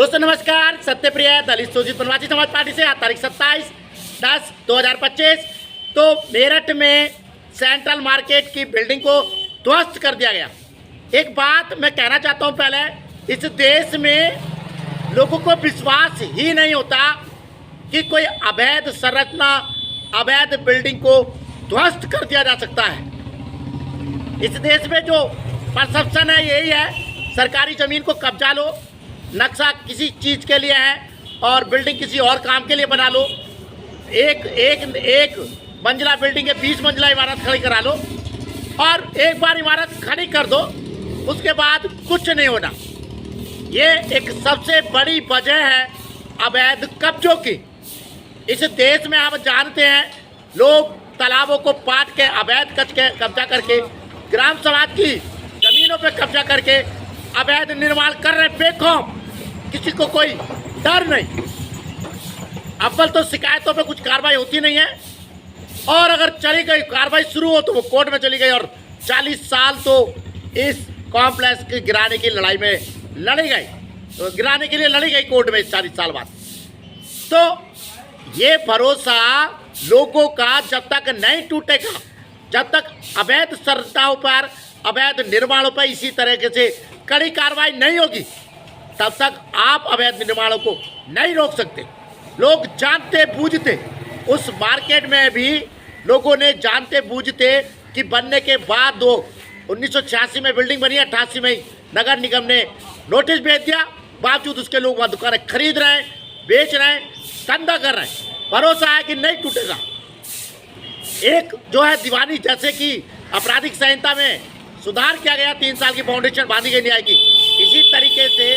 दोस्तों नमस्कार। सत्यप्रिय दलित शोषित वनवासी समाज पार्टी से आज तारीख 27/10/2025 तो मेरठ में सेंट्रल मार्केट की बिल्डिंग को ध्वस्त कर दिया गया। एक बात मैं कहना चाहता हूं, पहले इस देश में लोगों को विश्वास ही नहीं होता कि कोई अवैध संरचना, अवैध बिल्डिंग को ध्वस्त कर दिया जा सकता है। इस देश में जो परसेप्शन है यही है, सरकारी ज़मीन को कब्जा लो, नक्शा किसी चीज़ के लिए है और बिल्डिंग किसी और काम के लिए बना लो। एक मंजिला बिल्डिंग है, 20 मंजिला इमारत खड़ी करा लो और एक बार इमारत खड़ी कर दो, उसके बाद कुछ नहीं होना। ये एक सबसे बड़ी वजह है अवैध कब्जों की। इस देश में आप जानते हैं, लोग तालाबों को पाट के अवैध कब्जा करके, ग्राम समाज की ज़मीनों पर कब्जा करके अवैध निर्माण कर रहे बेखौफ, किसी को कोई डर नहीं। अव्वल तो शिकायतों पे कुछ कार्रवाई होती नहीं है और अगर चली गई कार्रवाई शुरू हो तो वो कोर्ट में चली गई और 40 साल तो इस कॉम्प्लेक्स के गिराने की लड़ाई में लड़ी गई, तो गिराने के लिए लड़ी गई कोर्ट में 40 साल बाद। तो ये भरोसा लोगों का जब तक नहीं टूटेगा, जब तक अवैध संरचनाओं पर, अवैध निर्माणों पर इसी तरीके से कड़ी कार्रवाई नहीं होगी, तब तक आप अवैध निर्माणों को नहीं रोक सकते। लोग जानते बूझते, उस मार्केट में भी लोगों ने जानते बूझते कि बनने के बाद 1986 में बिल्डिंग बनी, 88 में नगर निगम ने नोटिस भेज दिया, बावजूद उसके लोग वहाँ दुकानें खरीद रहे हैं, बेच रहे हैं, धंधा कर रहे हैं। भरोसा है कि नहीं टूटेगा। एक जो है दीवानी, जैसे कि आपराधिक संहिता में सुधार किया गया, 3 साल की फाउंडेशन बांधी गई न्याय की, इसी तरीके से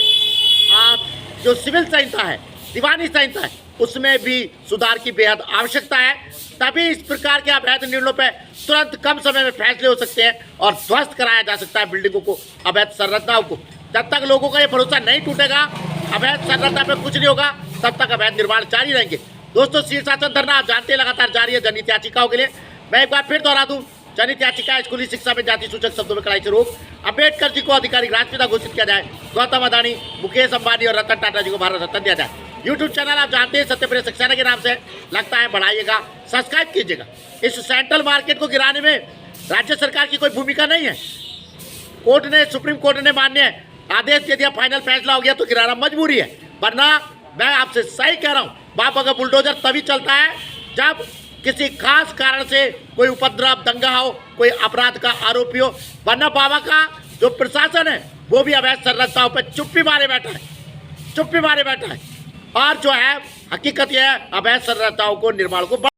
आप जो सिविल संहिता है, दीवानी संहिता है, उसमें भी सुधार की बेहद आवश्यकता है। तभी इस प्रकार के अवैध निर्णयों पर तुरंत कम समय में फैसले हो सकते हैं और ध्वस्त कराया जा सकता है बिल्डिंगों को, अवैध संरचनाओं को। जब तक लोगों का ये भरोसा नहीं टूटेगा, अवैध संरचना पे कुछ नहीं होगा, तब तक अवैध निर्माण जारी रहेंगे। दोस्तों, शीर्षासन धरना आप जानते हैं लगातार जारी है जनहित याचिकाओं के लिए। मैं एक बार फिर दोहरा दूं, जनहित याचिका स्कूली शिक्षा में जाति सूचक शब्दों में कड़ाई से रोक, अम्बेडकर जी को आधिकारिक राष्ट्रपिता घोषित किया जाए, गौतम अदानी, मुकेश अंबानी और रतन टाटा जी को भारत रत्न दिया जाए। यूट्यूब चैनल आप जानते हैं सत्यप्रिय सक्सेना के नाम से लगता है, बढ़ाइएगा, सब्सक्राइब कीजिएगा। इस सेंट्रल मार्केट को गिराने में राज्य सरकार की कोई भूमिका नहीं है। कोर्ट ने, सुप्रीम कोर्ट ने मान्य आदेश दे दिया, फाइनल फैसला हो गया तो गिराना मजबूरी है। वरना मैं आपसे सही कह रहा हूँ, बाप अगर बुलडोजर तभी चलता है जब किसी खास कारण से कोई उपद्रव, दंगा हो, कोई अपराध का आरोपी हो। वरना बाबा का जो प्रशासन है वो भी अवैध संरचनाओं पर चुप्पी मारे बैठा है और जो है हकीकत यह है, अवैध संरचनाओं को, निर्माण को